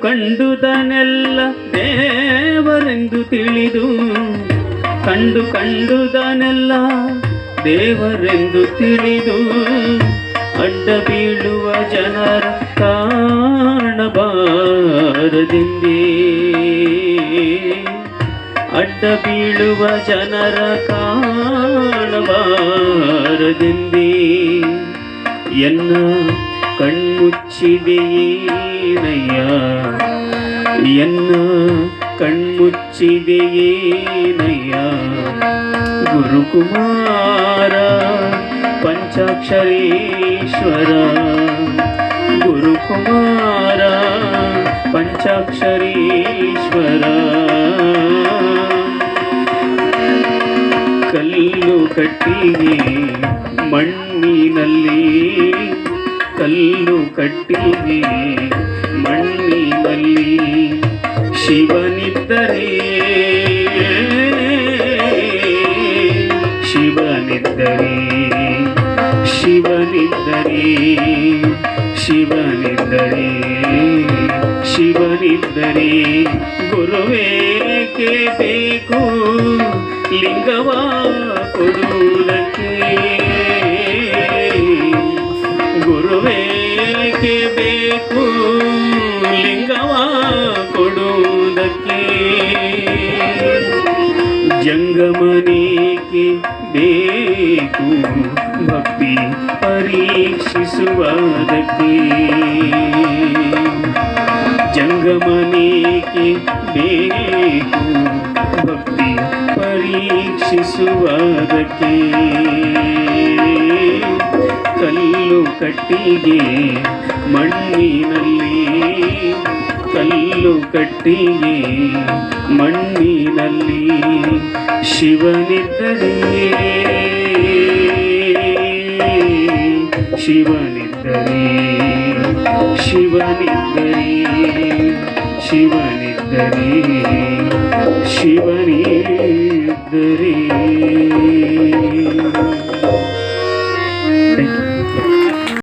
ಕಂಡುದನೆಲ್ಲ ದೇವರೆಂದು ತಿಳಿದು ಕಂಡುದನೆಲ್ಲ ದೇವರೆಂದು ತಿಳಿದು ಅಡ್ಡ ಬೀಳುವ ಜನರ ಕಾಣಬಾರದೆಂದೇ ಅಡ್ಡ ಬೀಳುವ ಜನರ ಕಾಣಬಾರದೆಂದೇ ಎನ್ನ ಕಣ್ಮುಚ್ಚಿದೆಯೇನಯ್ಯ ಎನ್ನ ಕಣ್ಮುಚ್ಚಿದೆಯೇನಯ್ಯ ಗುರುಕುಮಾರ ಪಂಚಾಕ್ಷರೀಶ್ವರ ಗುರುಕುಮಾರ ಪಂಚಾಕ್ಷರೀಶ್ವರ ಕಲ್ಲು ಕಟ್ಟಿಗೆ ಮಣ್ಣಿನಲ್ಲಿ ಕಲ್ಲು ಕಟ್ಟಿಗೆ ಮಣ್ಣಿನಲ್ಲಿ ಶಿವನಿದ್ದರೆ ಶಿವನಿದ್ದರೆ ಶಿವನಿದ್ದರೆ ಶಿವನಿದ್ದರೆ ಶಿವನಿದ್ದರೆ ಗುರುವೇಕೆ ಬೇಕು ಲಿಂಗವ ಕೊಡುವುದಕ್ಕೆ ಗುರುವೇಕೆ ಬೇಕು ಲಿಂಗವ ಕೊಡುವುದಕ್ಕೆ ಜಂಗಮನೇಕೆ ಬೇಕು ಭಕ್ತಿ ಪರೀಕ್ಷಿಸುವುದಕ್ಕೆ ಜಂಗಮನೇಕೆ ಬೇಕು ಭಕ್ತಿ ಪರೀಕ್ಷಿಸುವುದಕ್ಕೆ ಕಲ್ಲು ಕಟ್ಟಿಗೆ ಮಣ್ಣಿನಲ್ಲಿ ಕಲ್ಲು ಕಟ್ಟಿಗೆ ಮಣ್ಣಿನಲ್ಲಿ ಶಿವನಿದ್ದರೆ ಶಿವನಿದ್ದರೆ ಶಿವನಿದ್ದರೆ ಶಿವನಿದ್ದರೆ ಶಿವನಿದ್ದರೆ